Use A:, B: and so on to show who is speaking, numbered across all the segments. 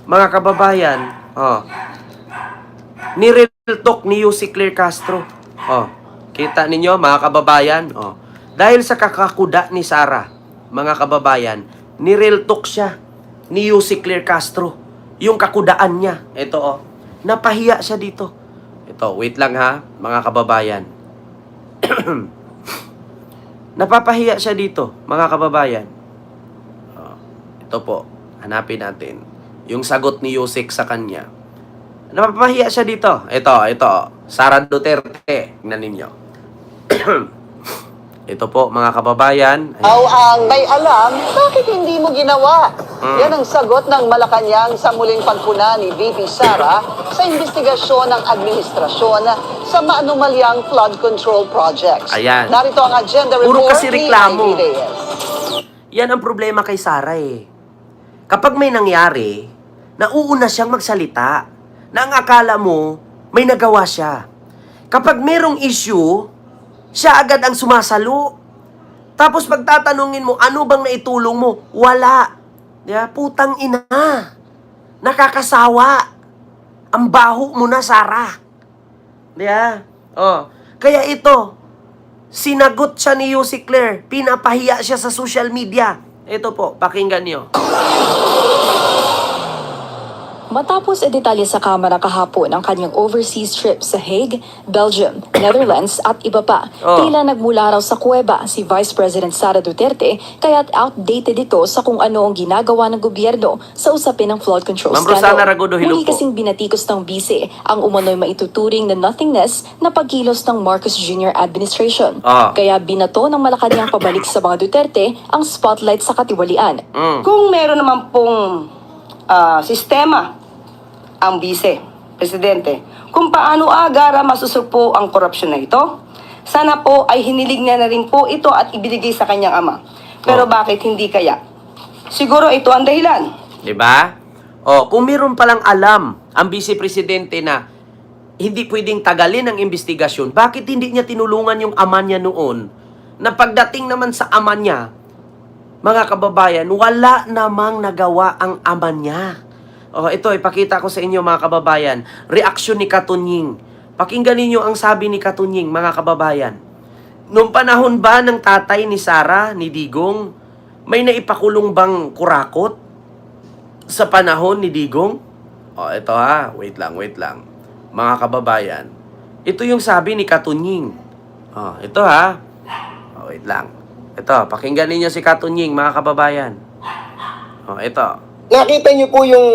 A: mga kababayan, ni-real talk ni Yussi Claire Castro. Kita ninyo, mga kababayan, dahil sa kakakuda ni Sara, mga kababayan, ni-real talk siya ni Yussi Claire Castro. Yung kakudaan niya. Ito, napahiya siya dito. Ito, wait lang ha, mga kababayan. Napapahiya siya dito, mga kababayan. Ito po, hanapin natin. Yung sagot ni Yusik sa kanya. Napapahiya siya dito. Ito. Sara Duterte. Tingnan ninyo. Ito po, mga kababayan.
B: Ang may alam, bakit hindi mo ginawa? Yan ang sagot ng Malacanang sa muling pagpuna ni VP Sara sa investigasyon ng administrasyon sa maanumalyang flood control projects.
A: Ayan.
B: Narito ang agenda
A: Puro
B: report
A: kasi
B: ni
A: reklamo.
B: Ivy Reyes.
A: Yan ang problema kay Sara eh. Kapag may nangyari, nauuna siyang magsalita na ang akala mo may nagawa siya. Kapag merong issue, siya agad ang sumasalo. Tapos pagtatanungin mo, ano bang naitulong mo? Wala. Yeah, putang ina. Nakakasawa. Ang baho mo na, Sara. Yeah. Kaya ito, sinagot siya ni Yussi Claire. Pinapahiya siya sa social media. Ito po, pakinggan niyo.
C: Matapos detalye sa Kamara kahapon ang kanyang overseas trip sa Hague, Belgium, Netherlands at iba pa, tila nagmula raw sa kuweba si Vice President Sara Duterte kaya't outdated ito sa kung ano ang ginagawa ng gobyerno sa usapin ng flood control scandal. Muli kasing binatikos ng bise ang umano'y maituturing na nothingness na pagkilos ng Marcos Jr. administration. Kaya binato ng Malacanang pabalik sa mga Duterte ang spotlight sa katiwalian.
D: Kung meron naman pong sistema ang Vice Presidente, kung paano agara masusugpo ang korupsyon na ito, sana po ay hinilig niya na rin po ito at ibinigay sa kanyang ama. Pero bakit hindi kaya? Siguro ito ang dahilan.
A: Diba? Kung meron palang alam ang Vice Presidente na hindi pwedeng tagalin ang investigasyon, bakit hindi niya tinulungan yung ama niya noon na pagdating naman sa ama niya, mga kababayan, wala namang nagawa ang ama niya. Ito, ipakita ko sa inyo, mga kababayan. Reaksyon ni Katunying. Pakinggan ninyo ang sabi ni Katunying, mga kababayan. Noong panahon ba ng tatay ni Sara, ni Digong, may naipakulong bang kurakot sa panahon ni Digong? Ito ha, wait lang. Mga kababayan. Ito yung sabi ni Katunying. Ito ha. Wait lang. Ito, pakinggan ninyo si Katunying, mga kababayan. Ito.
E: Nakita niyo po yung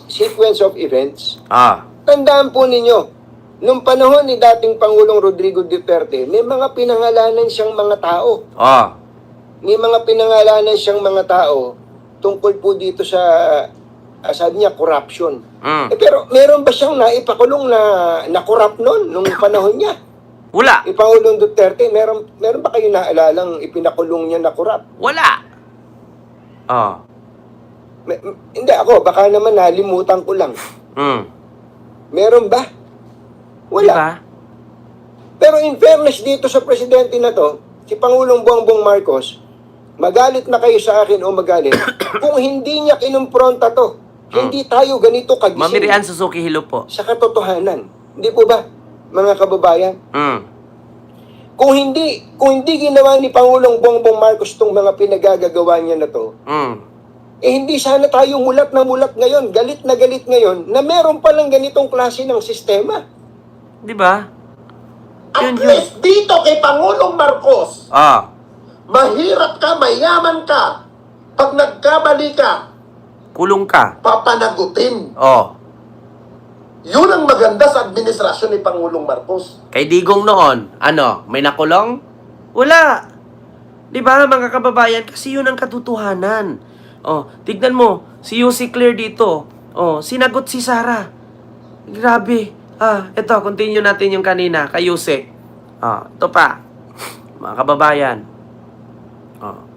E: sequence of events. Tandaan po ninyo, nung panahon ni dating Pangulong Rodrigo Duterte, may mga pinangalanan siyang mga tao. May mga pinangalanan siyang mga tao tungkol po dito sa, sabi niya, corruption. Pero meron ba siyang naipakulong na corrupt noon, nung panahon niya?
A: Wala.
E: Pangulong Duterte, meron ba kayo naalalang ipinakulong niya na corrupt?
A: Wala.
E: Hindi ako, baka naman nalimutan ko lang. Meron ba? Wala.
A: Diba?
E: Pero in fairness dito sa presidente na to, si Pangulong Bongbong Marcos, magalit na kayo sa akin o magalit, kung hindi niya kinumpronta to, hindi tayo ganito kagising.
A: Mamirian Suzuki, hello po.
E: Sa katotohanan. Hindi po ba, mga kababayan? Kung hindi ginawa ni Pangulong Bongbong Marcos tong mga pinagagagawa niya na to, hindi sana tayo mulat na mulat ngayon, galit na galit ngayon, na meron palang ganitong klase ng sistema.
A: Di ba?
F: At least dito kay Pangulong Marcos, mahirap ka, mayaman ka, pag nagkamali ka,
A: kulong ka.
F: Papanagutin.
A: Yun
F: ang maganda sa administrasyon ni Pangulong Marcos.
A: Kay Digong noon, may nakulong? Wala. Di ba, mga kababayan? Kasi yun ang katotohanan. Tignan mo, si Yussi Claire dito. Sinagot si Sara. Grabe. Ito, continue natin yung kanina, kay Yussi. Ito pa. Mga kababayan.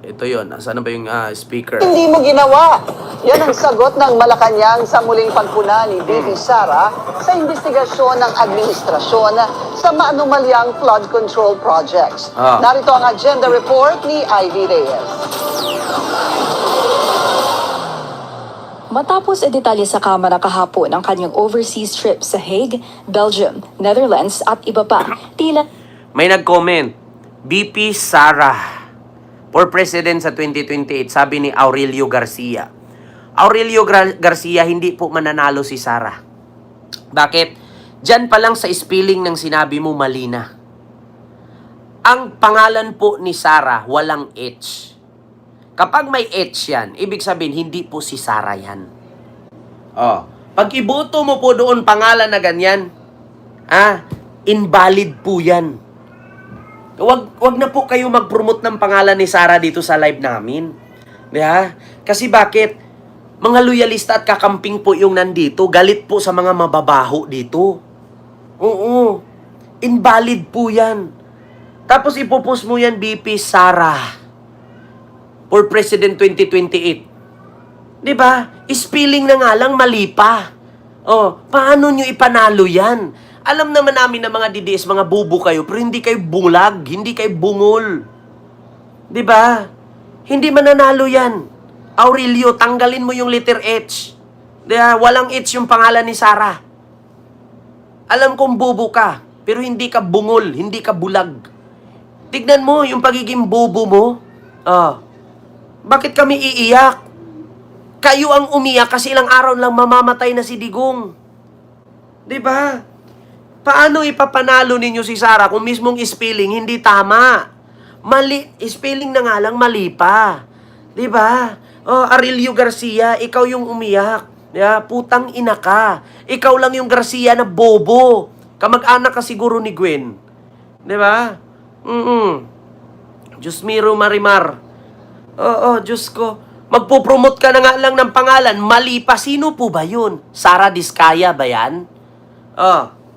A: Ito yun. Nasaan ba yung speaker?
B: Hindi mo ginawa. Yan ang sagot ng Malacanang sa muling pagpuna ni VP Sara sa investigasyon ng administrasyon sa maanumalyang flood control projects. Narito ang agenda report ni Ivy Reyes.
C: Matapos detalye sa Kamara kahapon ang kanyang overseas trip sa Hague, Belgium, Netherlands at iba pa, tila
A: May nag-comment, BP Sara for President sa 2028, sabi ni Aurelio Garcia. Aurelio Garcia, hindi po mananalo si Sara. Bakit? Diyan pa lang sa spelling ng sinabi mo, mali na. Ang pangalan po ni Sara, walang H. Kapag may H yan, ibig sabihin, hindi po si Sara yan. Oh. Pag iboto mo po doon pangalan na ganyan, invalid po yan. Wag na po kayo mag-promote ng pangalan ni Sara dito sa live namin. Yeah? Kasi bakit? Mga loyalista at kakamping po yung nandito, galit po sa mga mababaho dito. Oo. Invalid po yan. Tapos ipopost mo yan, BP Sara for President 2028. Diba? Spelling na nga lang, mali pa. Oh, paano nyo ipanalo yan? Alam naman namin na mga DDS, mga bubo kayo, pero hindi kayo bulag, hindi kayo bungol. Diba? Hindi mananalo yan. Aurelio, tanggalin mo yung letter H. Diba? Walang H yung pangalan ni Sara. Alam kong bubo ka, pero hindi ka bungol, hindi ka bulag. Tignan mo yung pagiging bubo mo. Bakit kami iiyak? Kayo ang umiyak kasi ilang araw lang mamamatay na si Digong. Diba? Paano ipapanalo ninyo si Sara kung mismong spelling hindi tama? Mali, spelling na nga lang, mali pa. Diba? Aurelio Garcia, ikaw yung umiyak. Putang ina ka. Ikaw lang yung Garcia na bobo. Kamag-anak ka siguro ni Gwen. Diba? Diyos miro marimar. Diyos ko. Magpo-promote ka na nga lang ng pangalan. Mali pa. Sino po ba yun? Sara Diskaya ba yan?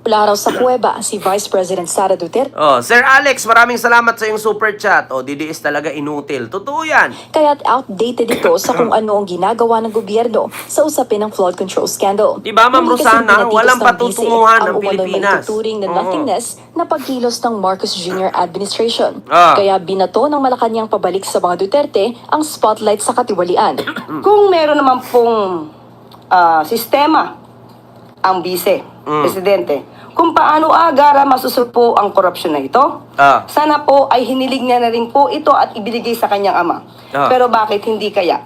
C: Wala raw sa kuweba si Vice President Sara Duterte.
A: Sir Alex, maraming salamat sa iyong super chat. DDS talaga inutil. Totoo yan.
C: Kaya't outdated ito sa kung ano ang ginagawa ng gobyerno sa usapin ng flood control scandal.
A: Diba, Ma'am
C: Muli kasing
A: Rosana,
C: pinatitos
A: walang
C: ng
A: patutunguhan
C: BICE
A: ng Pilipinas.
C: Ang tuturing na nothingness na pagkilos ng Marcos Jr. administration.
A: Ah.
C: Kaya binato ng Malacanang pabalik sa mga Duterte ang spotlight sa katiwalian.
D: Kung meron naman pong sistema ang vice presidente, kung paano agara masusulpo ang korupsyon na ito, sana po ay hinilig niya na rin po ito at ibinigay sa kanyang ama. Pero bakit hindi kaya?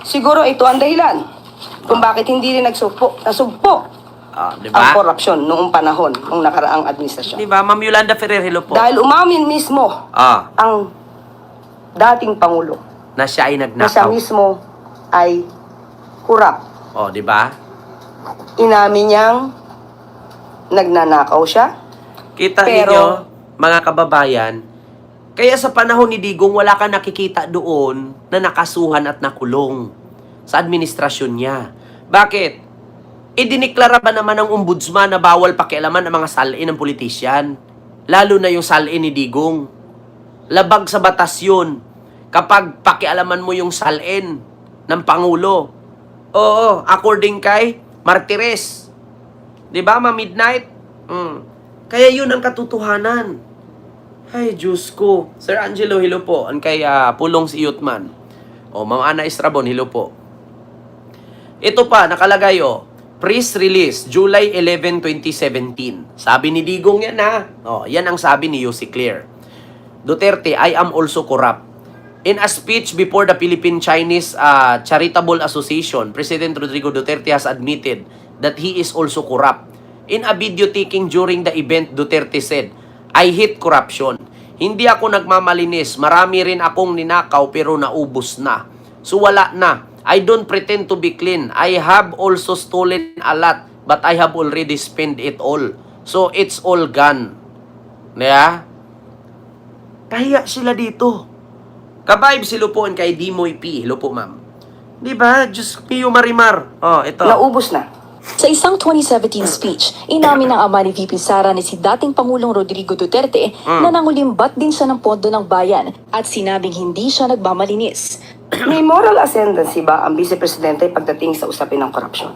D: Siguro ito ang dahilan kung bakit hindi rin nasugpo
A: Diba?
D: ang korupsyon noong panahon ng nakaraang administrasyon.
A: Diba, Ma'am Yolanda Ferrer, hello po.
D: Dahil umamin mismo ang dating Pangulo
A: Na siya ay
D: na siya
A: nagnakaw.
D: mismo ay kurap.
A: Diba?
D: Inamin niyang nagnanakaw siya.
A: Kita
D: Pero-
A: ninyo, mga kababayan, kaya sa panahon ni Digong, wala ka nakikita doon na nakasuhan at nakulong sa administrasyon niya. Bakit? Idiniklara ba naman ng ombudsman na bawal pakialaman ang mga salin ng politisyan? Lalo na yung salin ni Digong. Labag sa batas yun kapag pakialaman mo yung salin ng Pangulo. According kay Martires. Diba, ma-midnight? Kaya yun ang katotohanan. Ay, Diyos ko. Sir Angelo, hello po. Ang kay Pulong si Yutman. Ma'am Ana Estrabon, hello po. Ito pa, nakalagay press release, July 11, 2017. Sabi ni Digong yan yan ang sabi ni Yossi Clear. Duterte, I am also corrupt. In a speech before the Philippine-Chinese Charitable Association, President Rodrigo Duterte has admitted that he is also corrupt. In a video taking during the event, Duterte said, I hate corruption. Hindi ako nagmamalinis. Marami rin akong ninakaw pero naubos na. So wala na. I don't pretend to be clean. I have also stolen a lot but I have already spent it all. So it's all gone. Pahiya sila dito. Kabayb si Lupoan kay Dimoy P. Hello po, ma'am. Diba? Diyos Pio Marimar. Ito.
D: Naubos na.
C: Sa isang 2017 speech, inamin ng ama ni VP Sara ni si dating Pangulong Rodrigo Duterte na nangulimbat din siya ng pondo ng bayan at sinabing hindi siya nagmamalinis.
D: May moral ascendancy ba ang vice presidente pagdating sa usapin ng korupsyon?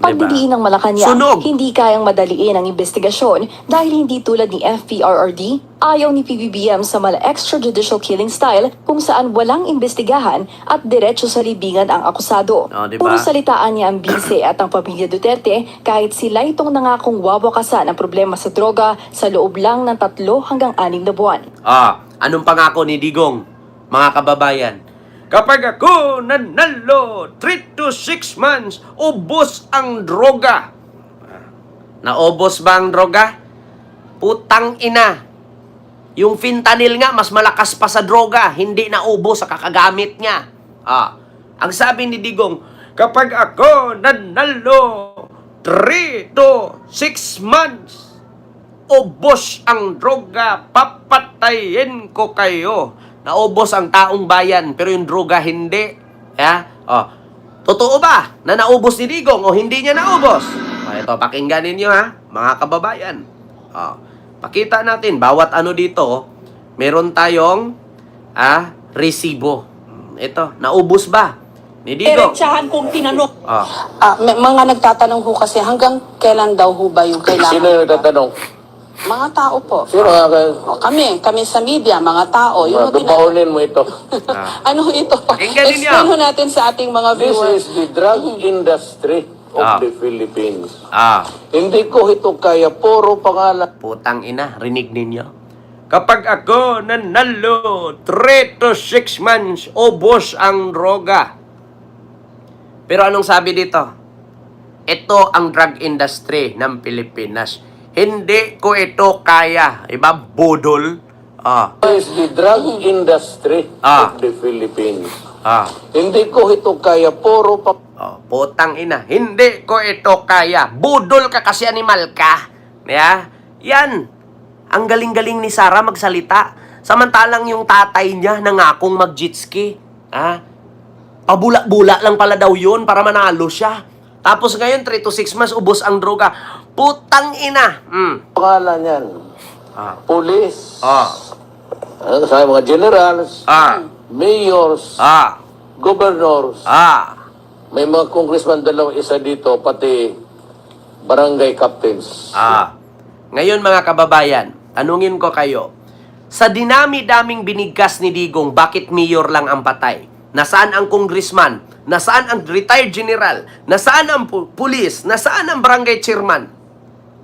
C: Pagdiliin ng Malacanang,
A: Sunog.
C: hindi kayang madaliin ang investigasyon dahil hindi tulad ni FPRRD, ayaw ni PBBM sa mala extrajudicial killing style kung saan walang investigahan at diretso sa libingan ang akusado.
A: Diba?
C: Puro salitaan niya ang bise at ang pamilya Duterte kahit sila itong nangakong wawakasan ang problema sa droga sa loob lang ng 3 hanggang 6 na buwan.
A: Anong pangako ni Digong, mga kababayan? Kapag ako nanalo, 3 to 6 months, ubos ang droga. Naubos ba ang droga? Putang ina. Yung fentanyl nga, mas malakas pa sa droga. Hindi naubos sa kakagamit niya. Ang sabi ni Digong, kapag ako nanalo, 3 to 6 months, ubos ang droga, papatayin ko kayo. Naubos ang taong bayan, pero yung droga hindi. Totoo ba na naubos ni Digong o hindi niya naubos? Ito, pakinggan ninyo ha, mga kababayan. Pakita natin, bawat ano dito, meron tayong resibo. Ito, naubos ba ni Digong?
G: Diretsahan kong tinanong.
H: Mga nagtatanong ho kasi hanggang kailan daw ho ba yung kailangan?
E: Sino yung tatanong?
H: Mga tao po.
E: Sino nga kayo?
H: Kami sa media, mga tao. Yung ho
E: Dupaunin mo ito.
H: ano ho ito?
A: Pakinggan ninyo.
H: Explain ho natin sa ating mga
E: This
H: viewers.
E: is the drug industry of the Philippines. Hindi ko ito kaya, puro pangalan.
A: Putang ina, rinig ninyo. Kapag ako nanalo, 3 to 6 months, ubos ang droga. Pero anong sabi dito? Ito ang drug industry ng Pilipinas. Hindi ko ito kaya. Iba, budol.
E: This is the drug industry of the Philippines. Hindi ko ito kaya, puro
A: Putang ina, hindi ko ito kaya. Budol ka kasi animal ka. Yan. Ang galing-galing ni Sara magsalita. Samantalang yung tatay niya nangakong mag-jitski. Pabula-bula lang pala daw yun para manalo siya. Tapos ngayon, 3 to 6 months, ubos ang droga. Putang ina.
E: pangalan yan. Police. Ano sa mga generals, mayors, governors, may mga congressman isa dito, pati barangay captains.
A: Ngayon mga kababayan, tanungin ko kayo. Sa dinami-daming binigkas ni Digong, bakit mayor lang ang patay? Nasaan ang congressman? Nasaan ang retired general? Nasaan ang pulis? Nasaan ang barangay chairman?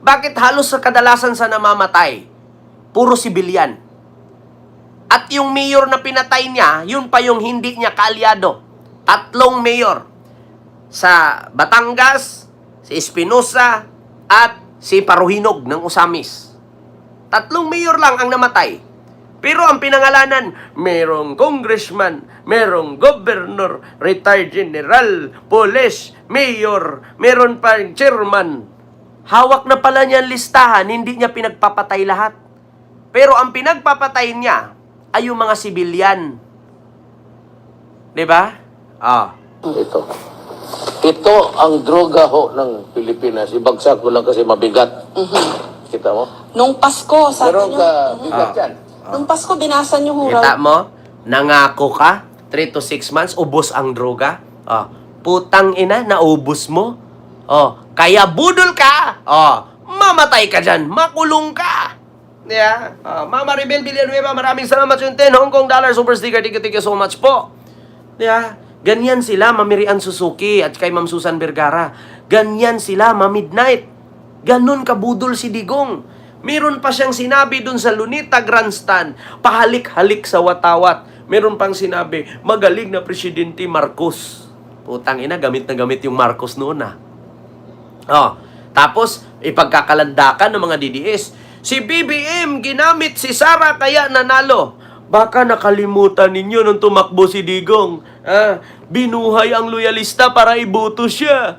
A: Bakit halos sa kadalasan sa namamatay? Puro sibilyan. At yung mayor na pinatay niya, yun pa yung hindi niya kaalyado. 3 mayor. Sa Batangas, si Espinosa, at si Paruhinog ng Usamis. 3 mayor lang ang namatay. Pero ang pinangalanan, merong congressman, merong governor, retired general, police, mayor, meron pa chairman. Hawak na pala niya ang listahan, hindi niya pinagpapatay lahat. Pero ang pinagpapatay niya ay yung mga sibilyan. Diba?
E: Ito ang droga ho ng Pilipinas. Ibagsak ko lang kasi mabigat. Kita mo?
H: Nung Pasko, sabi
E: Meron
H: nyo.
E: ka bigat yan.
H: Nung Pasko, binasa nyo ho
A: Kita
H: raw.
A: mo? Nangako ka, 3 to 6 months, ubos ang droga. Putang ina, naubos mo. Kaya budol ka. Mamatay ka dyan. Makulong ka. Yeah. Mama Rebel Villanueva, maraming salamat sa 10 Hong Kong dollar super sticker. Thank you so much po. Yeah. Ganyan sila, Mamirian Suzuki at kay Ma'am Susan Vergara. Ganyan sila, Ma-Midnight. Ganon kabudol si Digong. Meron pa siyang sinabi dun sa Lunita Grandstand, pahalik-halik sa watawat. Meron pang sinabi, magaling na Presidente Marcos. Putang ina, gamit na gamit yung Marcos noon Tapos, ipagkakalandakan ng mga DDS. Si BBM, ginamit si Sara kaya nanalo. Baka nakalimutan ninyo nung tumakbo si Digong. Binuhay ang loyalista para iboto siya.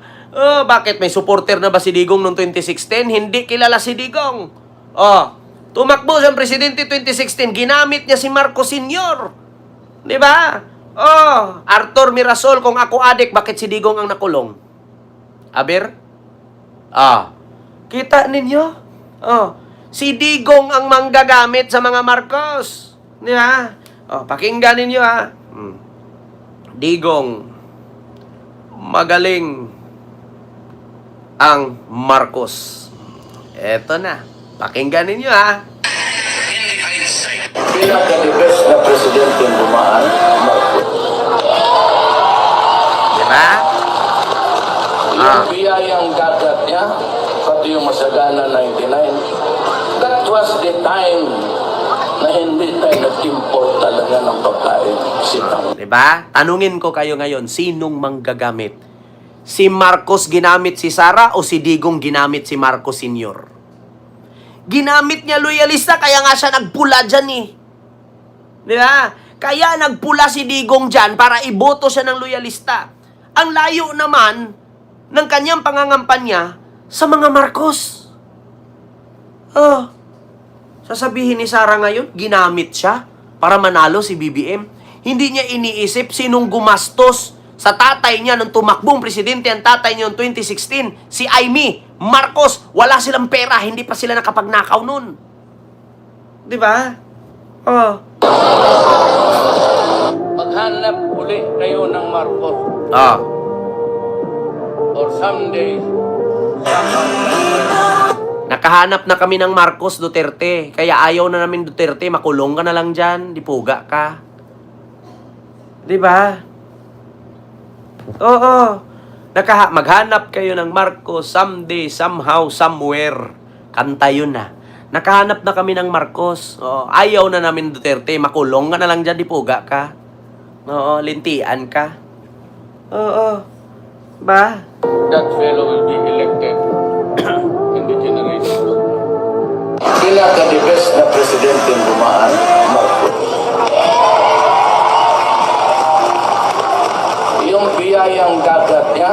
A: Bakit? May supporter na ba si Digong noong 2016? Hindi kilala si Digong. Tumakbo siyang presidente 2016. Ginamit niya si Marcos Sr. Di ba? Arthur Mirasol, kung ako adik, bakit si Digong ang nakulong? Aber? Kita ninyo? Si Digong ang manggagamit sa mga Marcos. Di ba? Pakinggan ninyo Digong, magaling ang Marcos. Eto na. Pakinggan ninyo ha.
G: Pinaka-the best na presidente ng dumaan, Marcos.
A: Diba?
G: Yung biyayang dagat niya, pati yung Masagana 99, that was the time na hindi tayo nag-import talaga ng pagkain. Sitaw.
A: Diba? Tanungin ko kayo ngayon, sinong manggagamit? Si Marcos ginamit si Sara o si Digong ginamit si Marcos Sr.? Ginamit niya loyalista, kaya nga siya nagpula dyan eh. Diba? Kaya nagpula si Digong dyan para iboto siya ng loyalista. Ang layo naman ng kanyang pangangampanya sa mga Marcos. Oh, sasabihin ni Sara ngayon, ginamit siya para manalo si BBM. Hindi niya iniisip sinong gumastos sa tatay niya nung tumakbong presidente ang tatay niya noong 2016. Si Amy Marcos, wala silang pera, hindi pa sila nakapagnakaw nun. Diba? Oh.
G: Maghanap uli kayo ng Marcos.
A: Ah.
G: Or someday,
A: Nakahanap na kami ng Marcos Duterte. Kaya ayaw na namin Duterte. Makulong ka na lang dyan. Dipuga ka. Diba? Oo. Maghanap kayo ng Marcos someday, somehow, somewhere. Kanta yun na. Nakahanap na kami ng Marcos. Oo. Ayaw na namin Duterte. Makulong ka na lang dyan. Dipuga ka. Oo. Lintian ka. Oo. Ba?
G: that fellow will be elected in the generation. Pinaka-the best na presidente ng dumaan, Marcos. Yung biyayang dagat niya,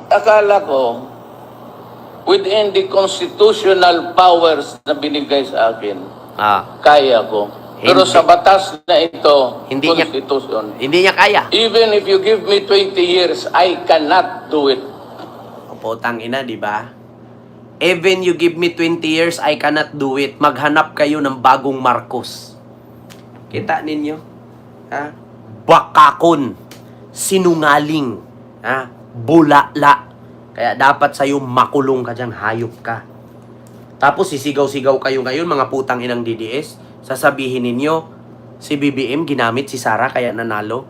G: akala ko, within the constitutional powers na binigay sa akin, kaya ko. Pero
A: Hindi.
G: sa batas na ito,
A: Hindi niya-
G: constitution,
A: Hindi niya kaya.
G: even if you give me 20 years, I cannot do it.
A: Putang ina, di ba? Even you give me 20 years, I cannot do it. Maghanap kayo ng bagong Marcos. Kita ninyo? Ha? Bakakon. Sinungaling. Ha? Bulala. Kaya dapat sa'yo makulong ka dyan, hayop ka. Tapos sisigaw-sigaw kayo ngayon, mga putang inang DDS. Sasabihin ninyo, si BBM ginamit si Sara kaya nanalo.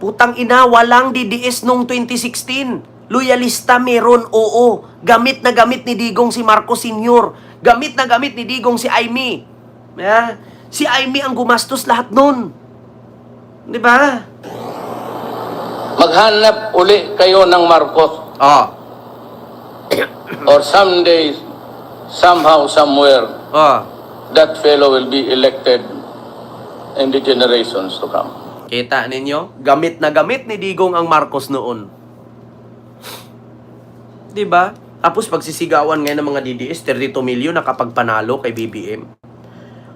A: Putang ina, walang DDS noong 2016. Loyalista meron, oo. Gamit na gamit ni Digong si Marcos Sr. Gamit na gamit ni Digong si Amy. Si Amy ang gumastos lahat nun. Di ba?
G: Maghanap uli kayo ng Marcos.
A: Oh.
G: Or someday, somehow, somewhere,
A: Oh.
G: that fellow will be elected in the generations to come.
A: Kita ninyo? Gamit na gamit ni Digong ang Marcos noon. Diba? Tapos pagsisigawan ngayon ng mga DDS, 32 milyon nakapagpanalo kay BBM.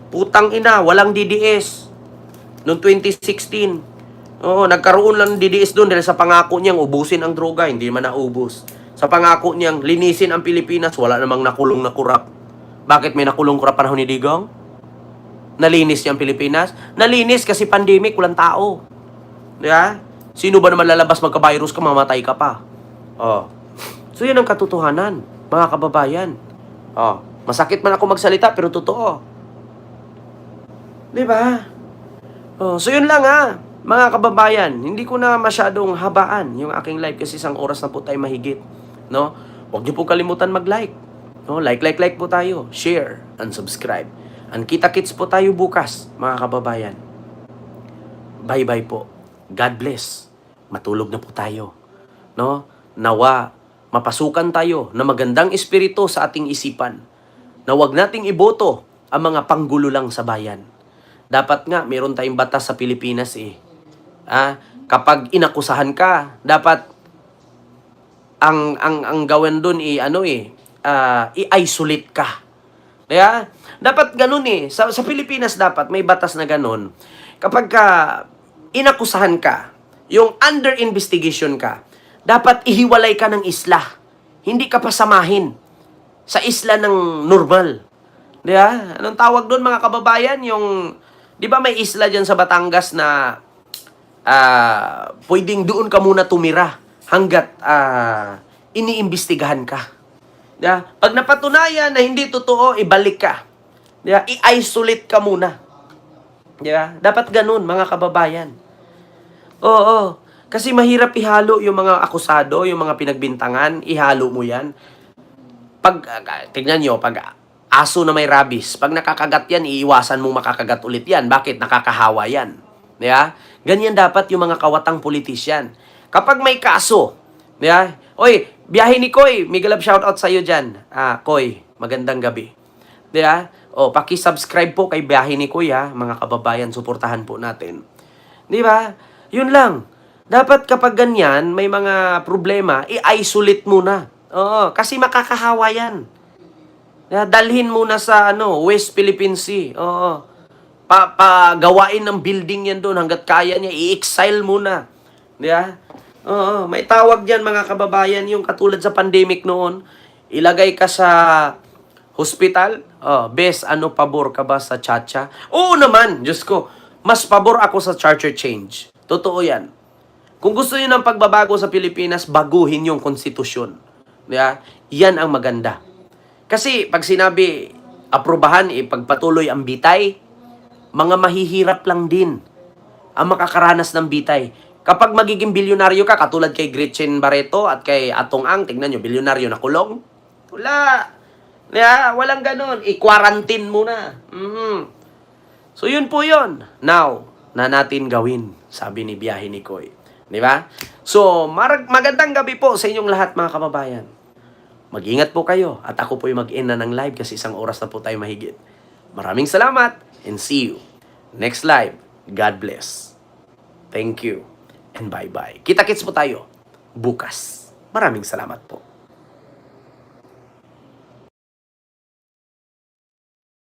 A: Putang ina, walang DDS. Noong 2016. Oo, nagkaroon lang ng DDS doon dahil sa pangako niyang ubusin ang droga, hindi man naubos. Sa pangako niyang linisin ang Pilipinas, wala namang nakulong na kurap. Bakit may nakulong kurap panahon ni Digong? Nalinis niya ang Pilipinas? Nalinis kasi pandemic, walang tao. Diba? Sino ba naman lalabas magka-virus ka, mamatay ka pa? Oh. So, yun ang katotohanan, mga kababayan. Oh, masakit man ako magsalita, pero totoo. Diba? Oh, so, yun lang mga kababayan. Hindi ko na masyadong habaan yung aking live kasi 1 oras na po tayo mahigit. No? Huwag niyo po kalimutan mag-like. No? Like po tayo. Share and subscribe. And kita-kits po tayo bukas, mga kababayan. Bye-bye po. God bless. Matulog na po tayo. No? Nawa, mapasukan tayo na magandang espiritu sa ating isipan. Na huwag nating iboto ang mga panggulo lang sa bayan. Dapat nga, meron tayong batas sa Pilipinas kapag inakusahan ka, dapat ang gawin doon i-isolate ka. Kaya, dapat ganun Sa Pilipinas dapat may batas na ganun. Kapag inakusahan ka, yung under investigation ka, dapat ihiwalay ka ng isla. Hindi ka pasamahin sa isla ng normal. Diba? Anong tawag doon mga kababayan? Yung, di ba may isla dyan sa Batangas na pwedeng doon ka muna tumira hanggat iniimbestigahan ka. Diba? Pag napatunayan na hindi totoo, ibalik ka. Diba? I-isolate ka muna. Diba? Dapat ganun, mga kababayan. Oo. Kasi mahirap ihalo yung mga akusado, yung mga pinagbintangan, ihalo mo yan. Pag, tignan nyo, pag aso na may rabies, pag nakakagat yan, iiwasan mong makakagat ulit yan. Bakit? Nakakahawa yan. Diba? Ganyan dapat yung mga kawatang politisyan. Kapag may kaso, diba? Oy, biyahe ni Koy, Miguel Love shoutout sa'yo dyan. Koy, magandang gabi. Diba? O, paki-subscribe po kay biyahe ni Koy, ha, mga kababayan, suportahan po natin. Diba? Yun lang. Dapat kapag ganyan, may mga problema, i-isolate muna. Oo, kasi makakahawa yan. Dalhin muna sa West Philippine Sea. Oo. Pagawain ng building yan doon hanggat kaya niya, i-exile muna. Di ba? Oo, may tawag diyan mga kababayan, yung katulad sa pandemic noon, ilagay ka sa hospital, bes, pabor ka ba sa chacha? Oo naman, Diyos ko, mas pabor ako sa charter change. Totoo yan. Kung gusto niyo ng pagbabago sa Pilipinas, baguhin yung konstitusyon. Diba? Yan ang maganda. Kasi pag sinabi, aprobahan, ipagpatuloy ang bitay, mga mahihirap lang din ang makakaranas ng bitay. Kapag magiging bilyonaryo ka, katulad kay Gretchen Barreto at kay Atong Ang, tignan nyo, bilyonaryo na kulong. Wala. Diba? Walang ganun. I-quarantine muna. So yun po yun. Now, na natin gawin, sabi ni Biyahe ni Koy. Di ba? So, magandang gabi po sa inyong lahat mga kababayan. Mag-ingat po kayo at ako po yung mag-end na ng live kasi 1 oras na po tayo mahigit. Maraming salamat and see you next live. God bless. Thank you and bye-bye. Kita-kits po tayo bukas. Maraming salamat po.